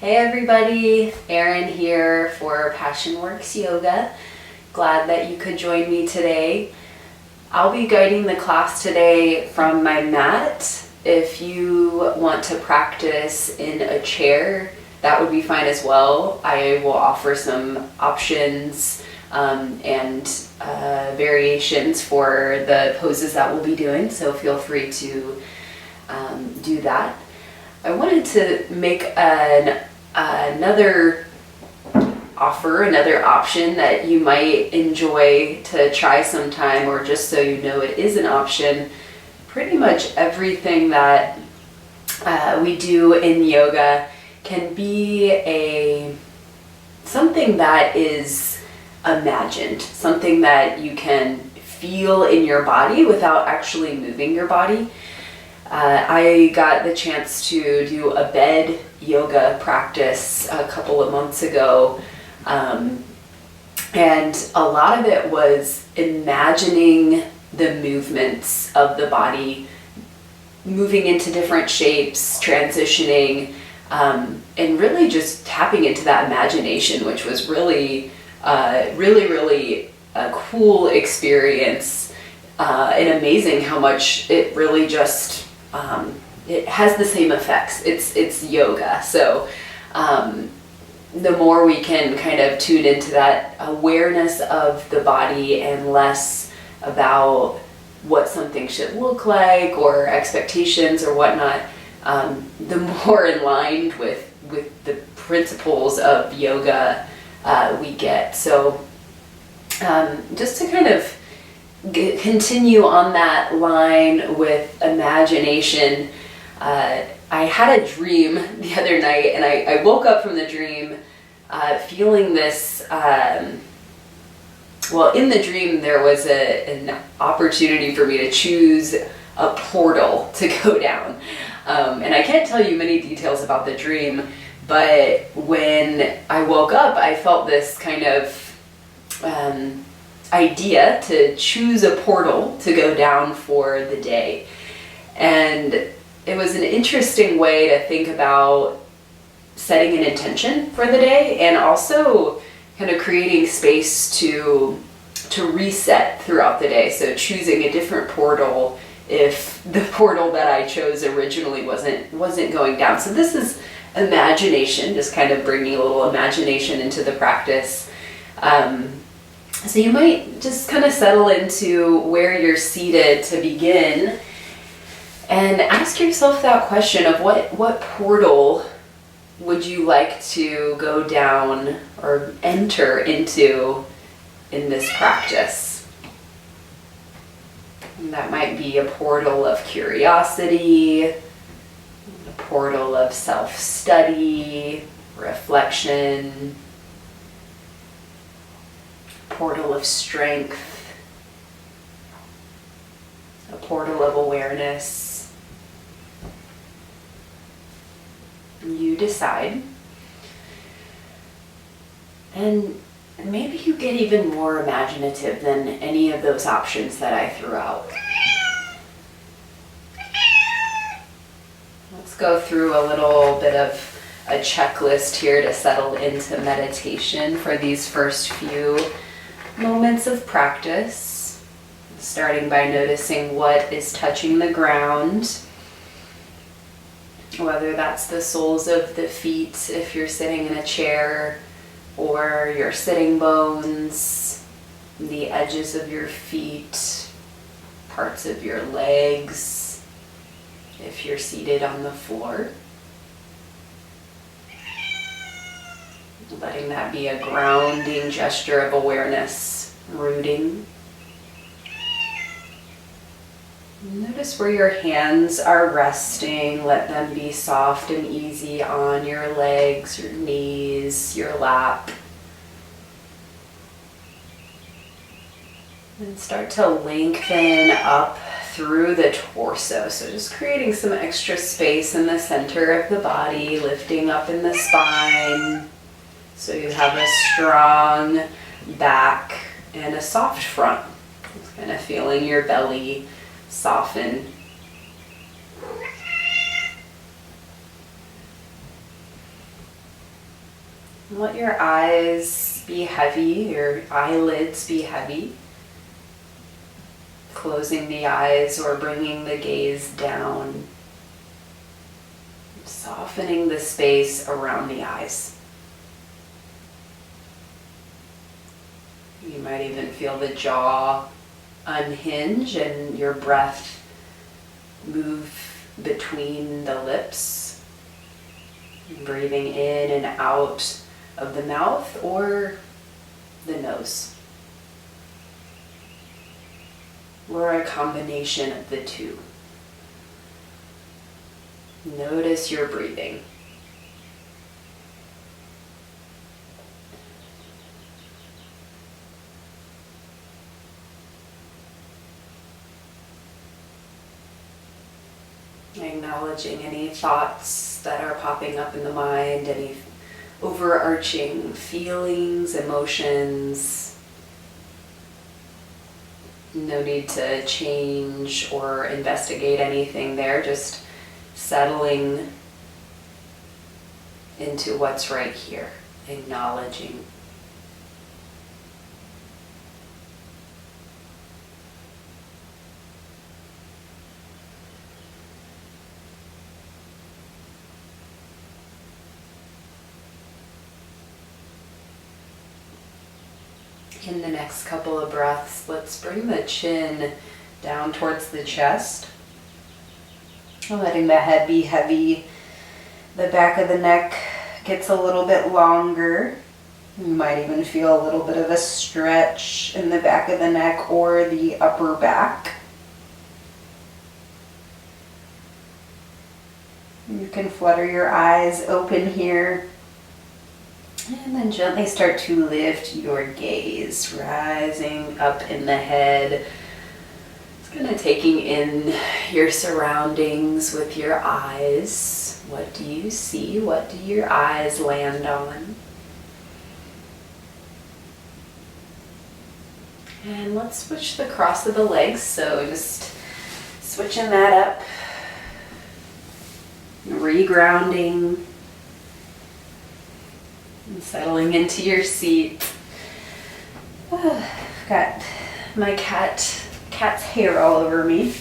Hey everybody, Erin here for Passion Works Yoga. Glad that you could join me today. I'll be guiding the class today from my mat. If you want to practice in a chair, that would be fine as well. I will offer some options and variations for the poses that we'll be doing, so feel free to do that. I wanted to make another option that you might enjoy to try sometime, or just so you know it is an option. Pretty much everything that we do in yoga can be something that is imagined, something that you can feel in your body without actually moving your body. I got the chance to do a bed yoga practice a couple of months ago, and a lot of it was imagining the movements of the body, moving into different shapes, transitioning, and really just tapping into that imagination, which was really a cool experience, and amazing how much it really just it has the same effects. It's yoga, so the more we can kind of tune into that awareness of the body and less about what something should look like or expectations or whatnot, the more in line with the principles of yoga we get. So just to kind of continue on that line with imagination, I had a dream the other night, and I woke up from the dream feeling this, in the dream there was an opportunity for me to choose a portal to go down. And I can't tell you many details about the dream, but when I woke up, I felt this kind of idea to choose a portal to go down for the day. And it was an interesting way to think about setting an intention for the day, and also kind of creating space to reset throughout the day. So choosing a different portal if the portal that I chose originally wasn't going down. So this is imagination, just kind of bringing a little imagination into the practice. So you might just kind of settle into where you're seated to begin, and ask yourself that question of what portal would you like to go down or enter into in this practice. And that might be a portal of curiosity, a portal of self-study, reflection, portal of strength, a portal of awareness. You decide. And maybe you get even more imaginative than any of those options that I threw out. Let's go through a little bit of a checklist here to settle into meditation for these first few moments of practice, starting by noticing what is touching the ground, whether that's the soles of the feet if you're sitting in a chair, or your sitting bones, the edges of your feet, parts of your legs if you're seated on the floor. Letting that be a grounding gesture of awareness, rooting. Notice where your hands are resting. Let them be soft and easy on your legs, your knees, your lap. And start to lengthen up through the torso. So just creating some extra space in the center of the body, lifting up in the spine. So you have a strong back and a soft front. Just kind of feeling your belly soften. Let your eyes be heavy, your eyelids be heavy. Closing the eyes or bringing the gaze down. Softening the space around the eyes. You might even feel the jaw unhinge and your breath move between the lips. Breathing in and out of the mouth or the nose. Or a combination of the two. Notice your breathing. Acknowledging any thoughts that are popping up in the mind, any overarching feelings, emotions. No need to change or investigate anything there, just settling into what's right here, acknowledging. In the next couple of breaths, let's bring the chin down towards the chest. Letting the head be heavy. The back of the neck gets a little bit longer. You might even feel a little bit of a stretch in the back of the neck or the upper back. You can flutter your eyes open here. And then gently start to lift your gaze, rising up in the head. Kind of taking in your surroundings with your eyes. What do you see? What do your eyes land on? And let's switch the cross of the legs. So just switching that up. Regrounding. And settling into your seat. Got my cat's hair all over me.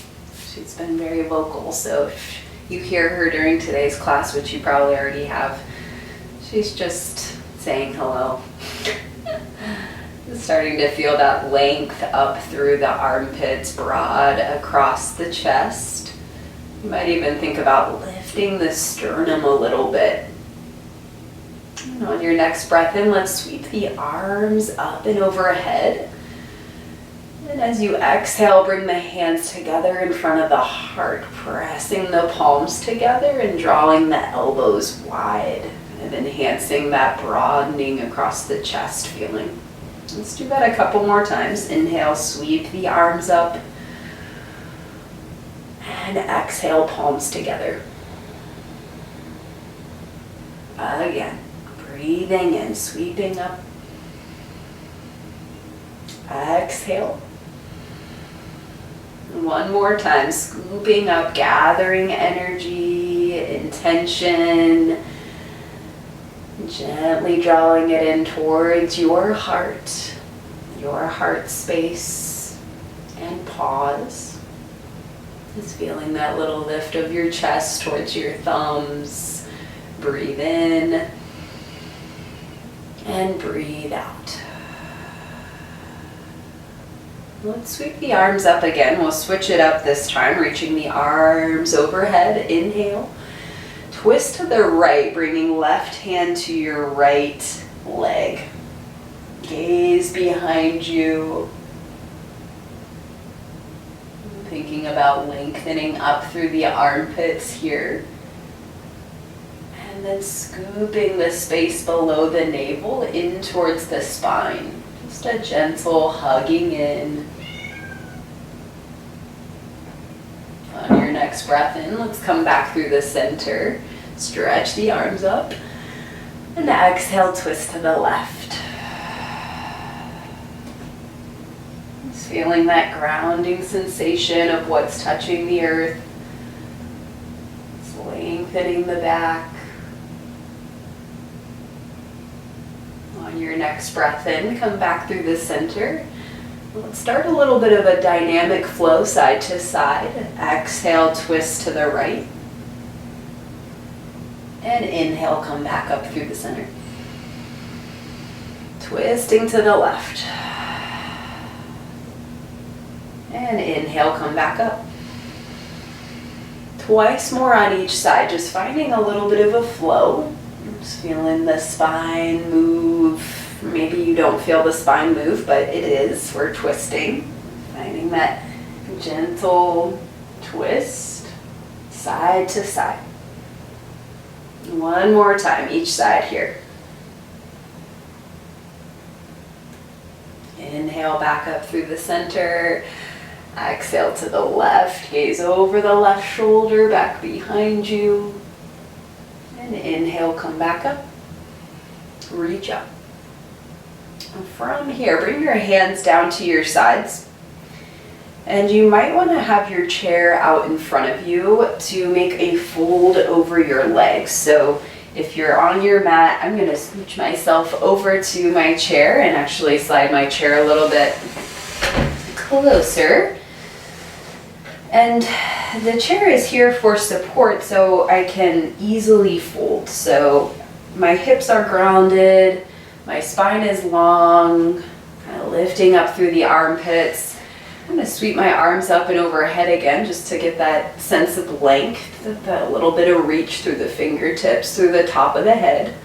She's been very vocal, so if you hear her during today's class, which you probably already have, she's just saying hello. Starting to feel that length up through the armpits, broad across the chest. You might even think about lifting the sternum a little bit. And on your next breath in, let's sweep the arms up and overhead. And as you exhale, bring the hands together in front of the heart, pressing the palms together and drawing the elbows wide, and enhancing that broadening across the chest feeling. Let's do that a couple more times. Inhale, sweep the arms up, and exhale, palms together. Again, breathing in, sweeping up. Exhale. One more time, scooping up, gathering energy, intention, gently drawing it in towards your heart space, and pause. Just feeling that little lift of your chest towards your thumbs. Breathe in and breathe out. Let's sweep the arms up again. We'll switch it up this time, reaching the arms overhead. Inhale. Twist to the right, bringing left hand to your right leg. Gaze behind you. Thinking about lengthening up through the armpits here. And then scooping the space below the navel in towards the spine. Just a gentle hugging in. On your next breath in, let's come back through the center. Stretch the arms up. And exhale, twist to the left. Just feeling that grounding sensation of what's touching the earth. Just lengthening the back. On your next breath in, come back through the center. Let's start a little bit of a dynamic flow side to side. Exhale, twist to the right. And inhale, come back up through the center. Twisting to the left. And inhale, come back up. Twice more on each side, just finding a little bit of a flow. Just feeling the spine move. Maybe you don't feel the spine move, but it is. We're twisting. Finding that gentle twist, side to side. One more time, each side here. Inhale back up through the center. Exhale to the left, gaze over the left shoulder, back behind you. And inhale, come back up. Reach up. And from here, bring your hands down to your sides. And you might want to have your chair out in front of you to make a fold over your legs. So if you're on your mat, I'm going to switch myself over to my chair and actually slide my chair a little bit closer. And the chair is here for support so I can easily fold. So my hips are grounded, my spine is long, kind of lifting up through the armpits. I'm going to sweep my arms up and overhead again just to get that sense of length, that little bit of reach through the fingertips, through the top of the head.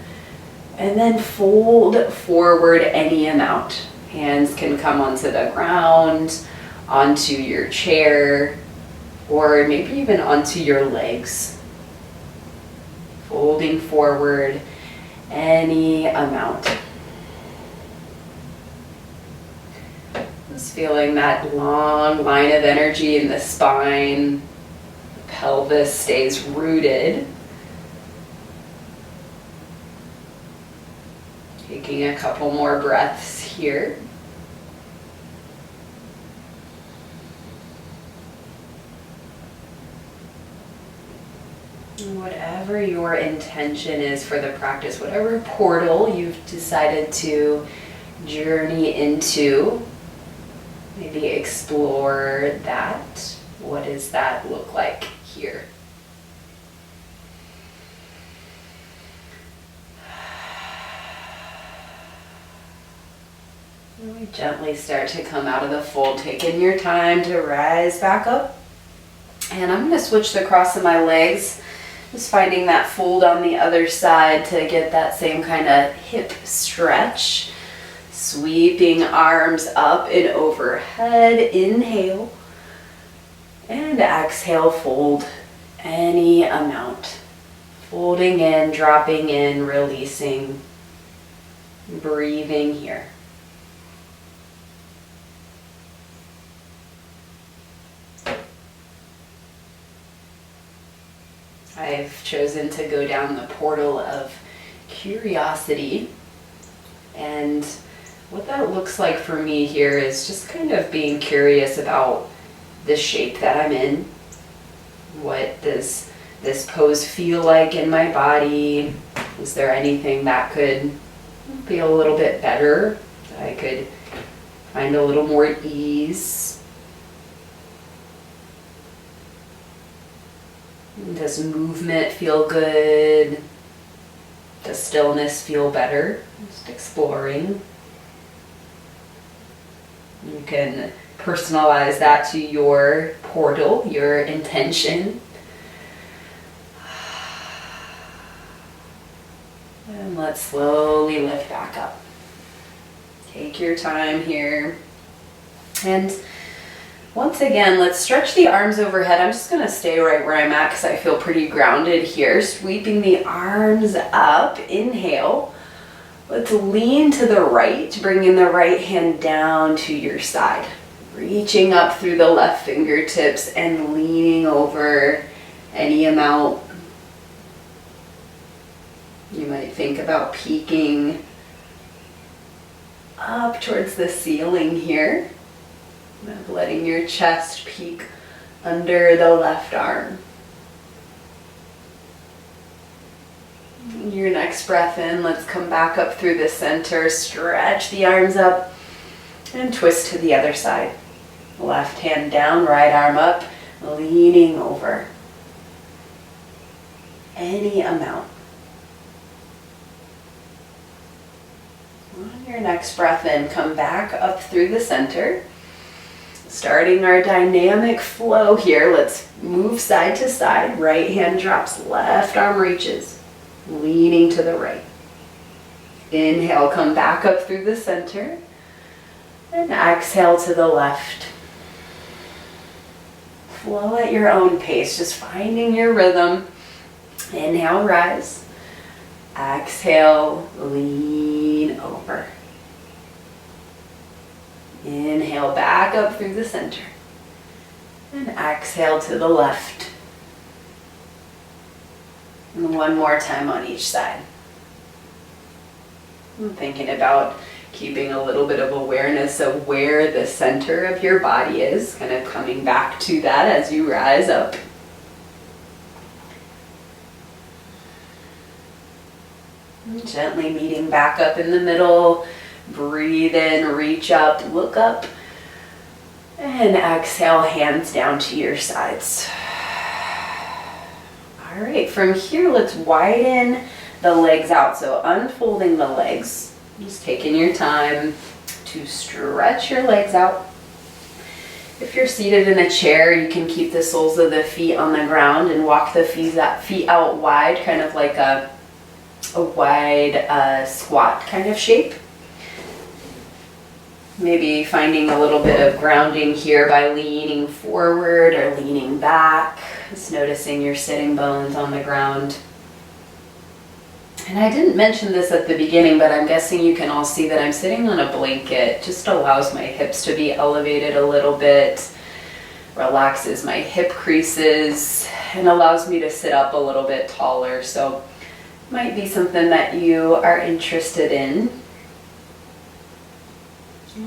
And then fold forward any amount. Hands can come onto the ground, onto your chair, or maybe even onto your legs. Folding forward any amount. Just feeling that long line of energy in the spine. The pelvis stays rooted. Taking a couple more breaths here. Whatever your intention is for the practice, whatever portal you've decided to journey into, maybe explore that. What does that look like here? And we gently start to come out of the fold, taking your time to rise back up. And I'm going to switch the cross of my legs. Just finding that fold on the other side to get that same kind of hip stretch. Sweeping arms up and overhead. Inhale. And exhale, fold any amount. Folding in, dropping in, releasing. Breathing here. I've chosen to go down the portal of curiosity, and what that looks like for me here is just kind of being curious about the shape that I'm in. What does this pose feel like in my body? Is there anything that could be a little bit better, that I could find a little more ease? Does movement feel good? Does stillness feel better? Just exploring. You can personalize that to your portal, your intention. And let's slowly lift back up. Take your time here. And once again, let's stretch the arms overhead. I'm just going to stay right where I'm at because I feel pretty grounded here. Sweeping the arms up. Inhale. Let's lean to the right, bringing the right hand down to your side. Reaching up through the left fingertips and leaning over any amount. You might think about peeking up towards the ceiling here. Letting your chest peek under the left arm. Your next next breath in, let's come back up through the center, stretch the arms up, and twist to the other side. Left hand down, right arm up, leaning over. Any amount. On your next breath in, come back up through the center. Starting our dynamic flow here, let's move side to side. Right hand drops, left arm reaches, leaning to the right. Inhale, come back up through the center. And exhale to the left. Flow at your own pace, just finding your rhythm. Inhale, rise. Exhale, lean over. Inhale, back up through the center. And exhale to the left. And one more time on each side. I'm thinking about keeping a little bit of awareness of where the center of your body is, kind of coming back to that as you rise up. And gently meeting back up in the middle. Breathe in, reach up, look up, and exhale, hands down to your sides. All right, from here, let's widen the legs out. So unfolding the legs, just taking your time to stretch your legs out. If you're seated in a chair, you can keep the soles of the feet on the ground and walk the feet out wide, kind of like a wide squat kind of shape. Maybe finding a little bit of grounding here by leaning forward or leaning back. Just noticing your sitting bones on the ground. And I didn't mention this at the beginning, but I'm guessing you can all see that I'm sitting on a blanket. Just allows my hips to be elevated a little bit, relaxes my hip creases, and allows me to sit up a little bit taller. So might be something that you are interested in.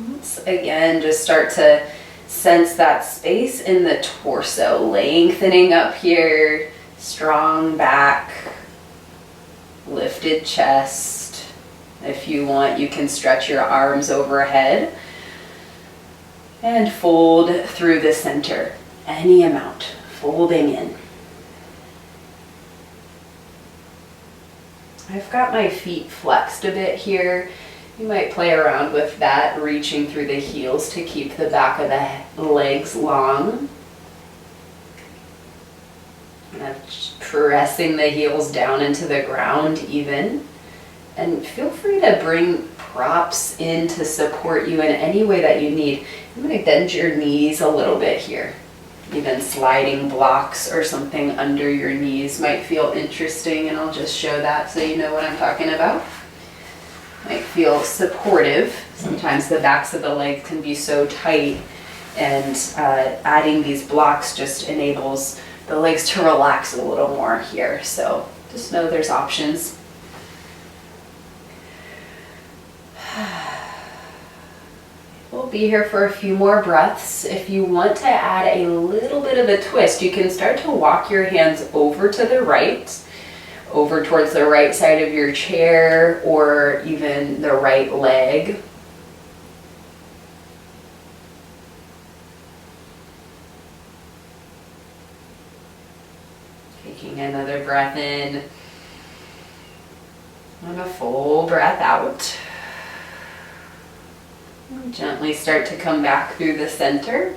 Let's again just start to sense that space in the torso, lengthening up here, strong back, lifted chest. If you want, you can stretch your arms overhead and fold through the center, any amount, folding in. I've got my feet flexed a bit here. You might play around with that, reaching through the heels to keep the back of the legs long. And pressing the heels down into the ground even. And feel free to bring props in to support you in any way that you need. You might bend your knees a little bit here. Even sliding blocks or something under your knees might feel interesting, and I'll just show that so you know what I'm talking about. Might feel supportive. Sometimes the backs of the legs can be so tight, and adding these blocks just enables the legs to relax a little more here. So just know there's options. We'll be here for a few more breaths. If you want to add a little bit of a twist, you can start to walk your hands over to the right, over towards the right side of your chair, or even the right leg. Taking another breath in and a full breath out. And gently start to come back through the center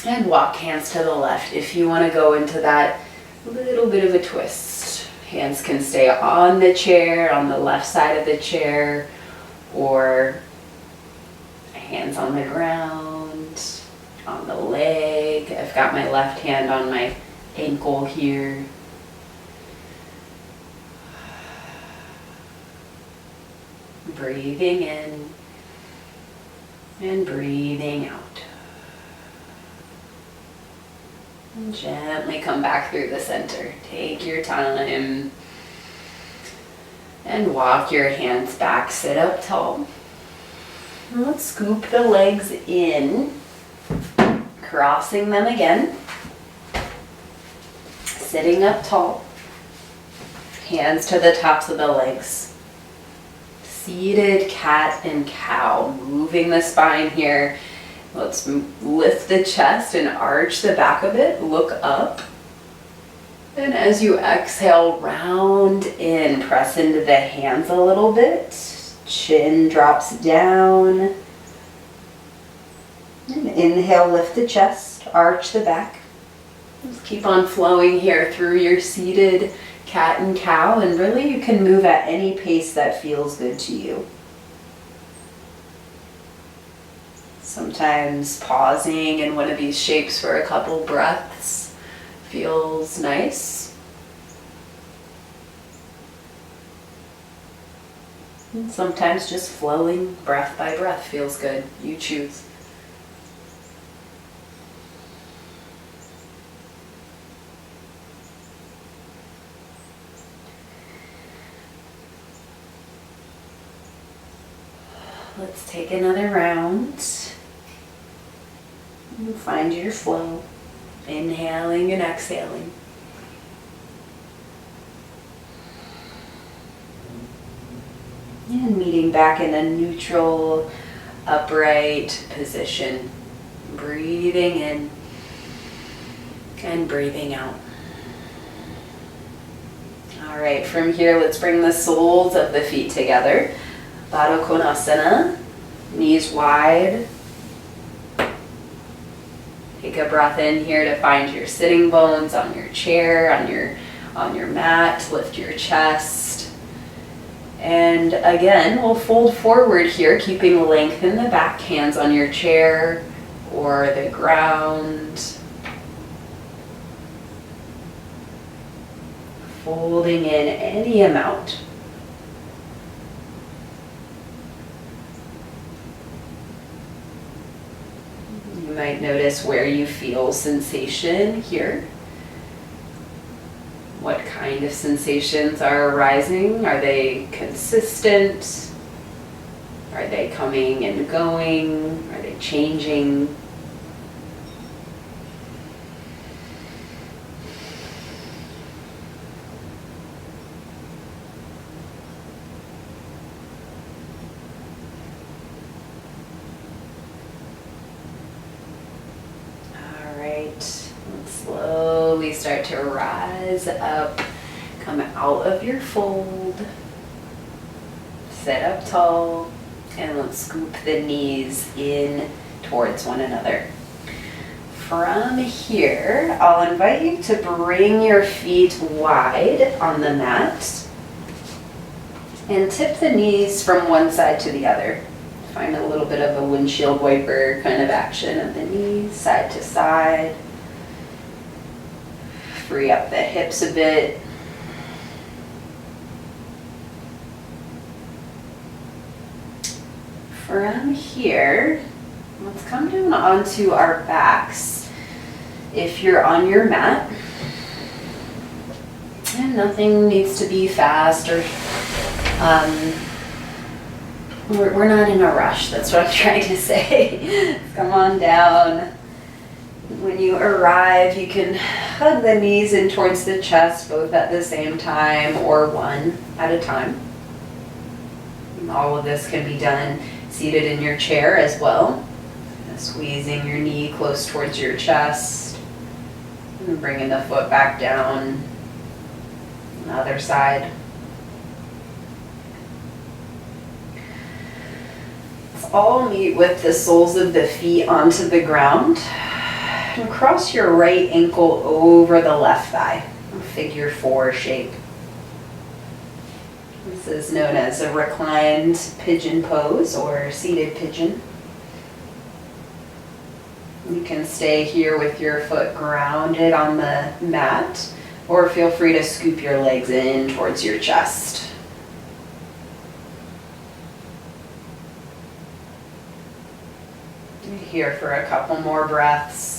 and walk hands to the left. If you want to go into that little bit of a twist, hands can stay on the chair, on the left side of the chair, or hands on the ground, on the leg. I've got my left hand on my ankle here. Breathing in and breathing out. And gently come back through the center. Take your time and walk your hands back. Sit up tall. And let's scoop the legs in, crossing them again. Sitting up tall. Hands to the tops of the legs. Seated cat and cow, moving the spine here. Let's lift the chest and arch the back a bit, look up. And as you exhale, round in, press into the hands a little bit. Chin drops down. And inhale, lift the chest, arch the back. Just keep on flowing here through your seated cat and cow, and really you can move at any pace that feels good to you. Sometimes pausing in one of these shapes for a couple breaths feels nice. And sometimes just flowing breath by breath feels good. You choose. Let's take another round. And find your flow. Inhaling and exhaling. And meeting back in a neutral, upright position. Breathing in and breathing out. All right, from here, let's bring the soles of the feet together. Baddha Konasana, knees wide. Take a breath in here to find your sitting bones on your chair, on your mat. Lift your chest. And again, we'll fold forward here, keeping length in the back, hands on your chair or the ground. Folding in any amount. You might notice where you feel sensation here. What kind of sensations are arising? Are they consistent? Are they coming and going? Are they changing? Slowly start to rise up, come out of your fold, sit up tall, and let's scoop the knees in towards one another. From here, I'll invite you to bring your feet wide on the mat and tip the knees from one side to the other. Find a little bit of a windshield wiper kind of action of the knees, side to side. Free up the hips a bit. From here, let's come down onto our backs. If you're on your mat, and nothing needs to be fast or we're not in a rush, that's what I'm trying to say. Come on down. When you arrive, you can hug the knees in towards the chest, both at the same time or one at a time. And all of this can be done seated in your chair as well. Squeezing your knee close towards your chest. And bringing the foot back down. On the other side. Let's all meet with the soles of the feet onto the ground. And cross your right ankle over the left thigh, a figure 4 shape. This is known as a reclined pigeon pose or seated pigeon. You can stay here with your foot grounded on the mat, or feel free to scoop your legs in towards your chest. Here for a couple more breaths.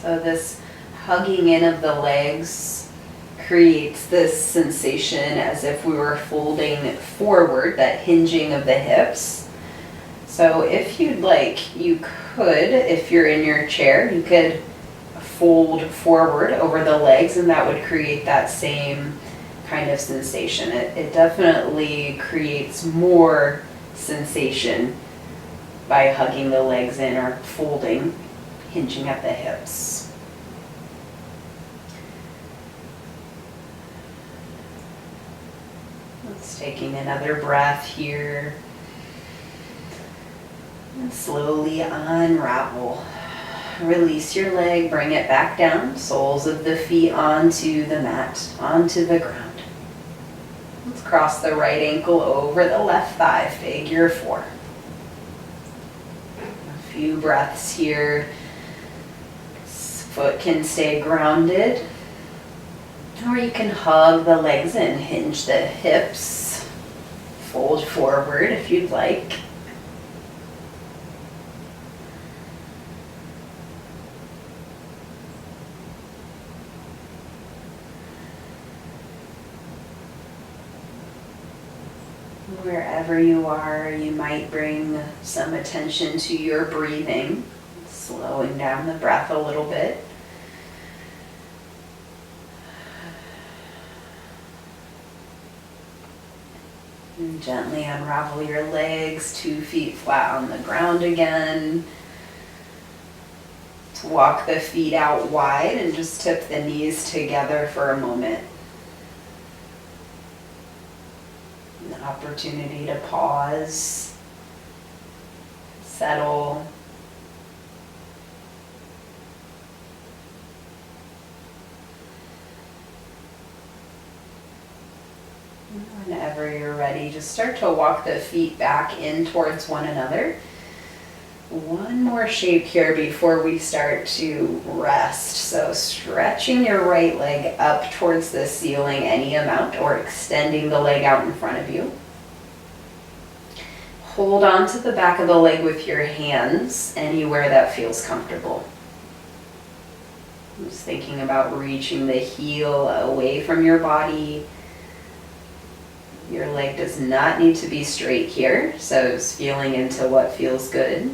So this hugging in of the legs creates this sensation as if we were folding forward, that hinging of the hips. So if you'd like, you could, if you're in your chair, you could fold forward over the legs, and that would create that same kind of sensation. It definitely creates more sensation by hugging the legs in or folding, hinging at the hips. Let's taking another breath here. And slowly unravel. Release your leg, bring it back down, soles of the feet onto the mat, onto the ground. Let's cross the right ankle over the left thigh, figure 4. A few breaths here. Foot can stay grounded, or you can hug the legs in, hinge the hips, fold forward if you'd like. Wherever you are, you might bring some attention to your breathing, slowing down the breath a little bit. And gently unravel your legs, 2 feet flat on the ground again. To walk the feet out wide and just tip the knees together for a moment. An opportunity to pause, settle. Whenever you're ready, just start to walk the feet back in towards one another. One more shape here before we start to rest. So stretching your right leg up towards the ceiling any amount, or extending the leg out in front of you. Hold on to the back of the leg with your hands anywhere that feels comfortable. Just thinking about reaching the heel away from your body. Your leg does not need to be straight here, so just feeling into what feels good.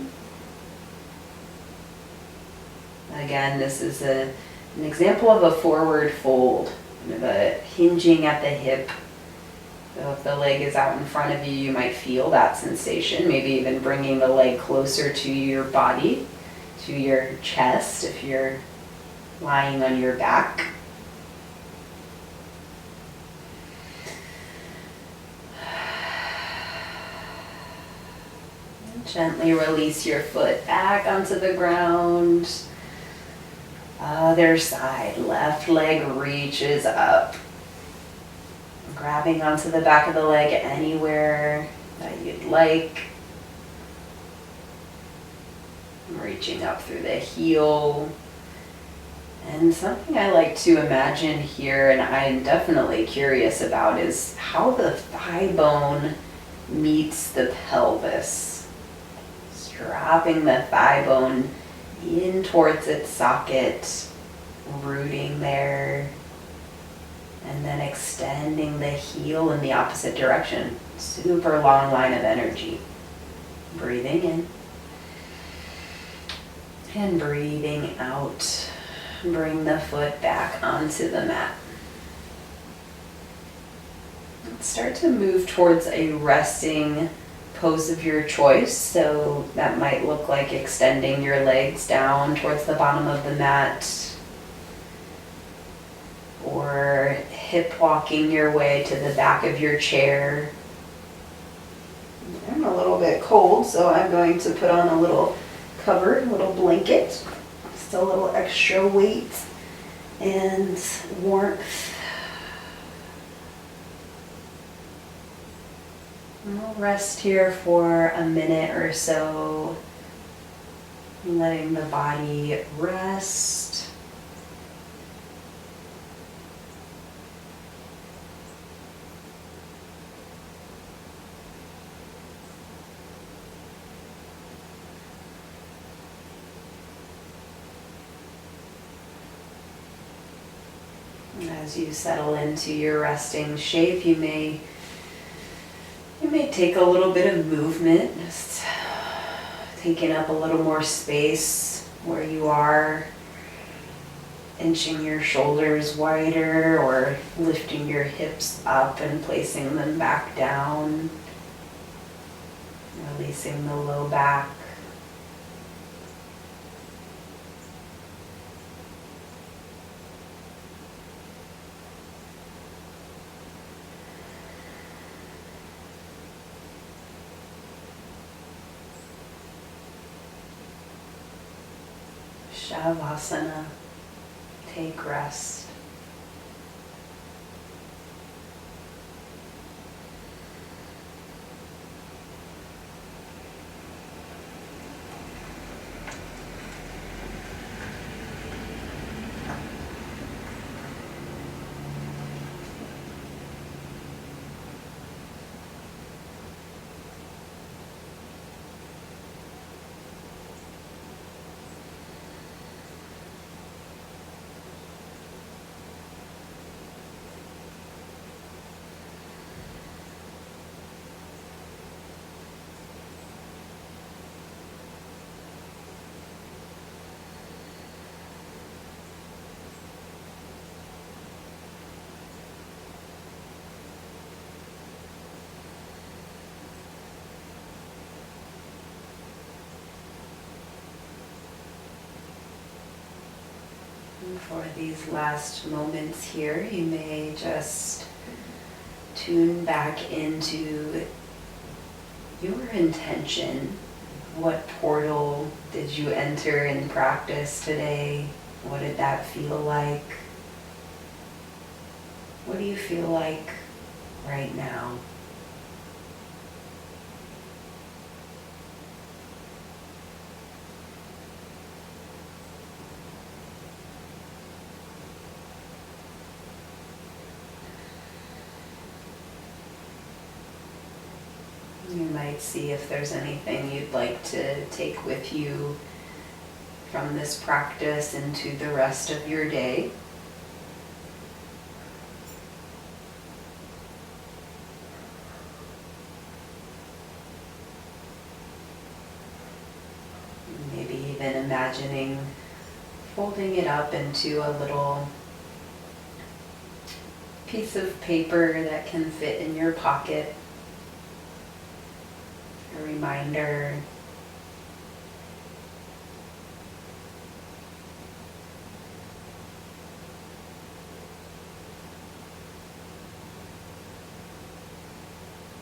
Again, this is an example of a forward fold, the hinging at the hip. So if the leg is out in front of you, you might feel that sensation, maybe even bringing the leg closer to your body, to your chest if you're lying on your back. Gently release your foot back onto the ground. Other side, left leg reaches up. Grabbing onto the back of the leg anywhere that you'd like. Reaching up through the heel. And something I like to imagine here, and I'm definitely curious about, is how the thigh bone meets the pelvis. Dropping the thigh bone in towards its socket, rooting there, and then extending the heel in the opposite direction. Super long line of energy. Breathing in and breathing out. Bring the foot back onto the mat. Start to move towards a resting pose of your choice. So that might look like extending your legs down towards the bottom of the mat, or hip walking your way to the back of your chair. I'm a little bit cold, so I'm going to put on a little cover, a little blanket, just a little extra weight and warmth. We'll rest here for a minute or so, letting the body rest. And as you settle into your resting shape, you may take a little bit of movement, just taking up a little more space where you are, inching your shoulders wider or lifting your hips up and placing them back down, releasing the low back. Shavasana, take rest. And for these last moments here, you may just tune back into your intention. What portal did you enter in practice today? What did that feel like? What do you feel like right now? You might see if there's anything you'd like to take with you from this practice into the rest of your day. Maybe even imagining folding it up into a little piece of paper that can fit in your pocket. A reminder.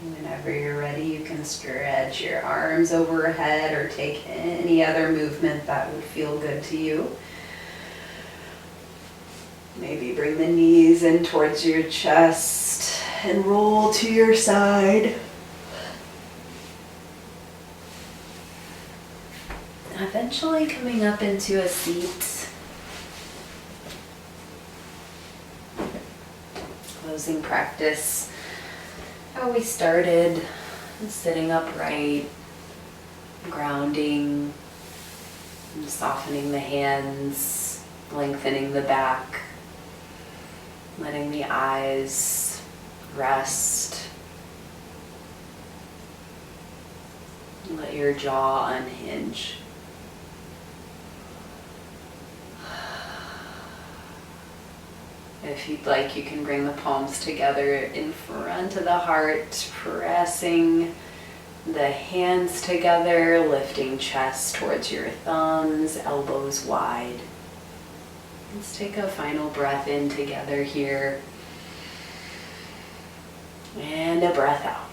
Whenever you're ready, you can stretch your arms overhead or take any other movement that would feel good to you. Maybe bring the knees in towards your chest and roll to your side. Eventually coming up into a seat. Closing practice how we started, sitting upright, grounding, and softening the hands, lengthening the back, letting the eyes rest. Let your jaw unhinge. If you'd like, you can bring the palms together in front of the heart, pressing the hands together, lifting chest towards your thumbs, elbows wide. Let's take a final breath in together here. And a breath out.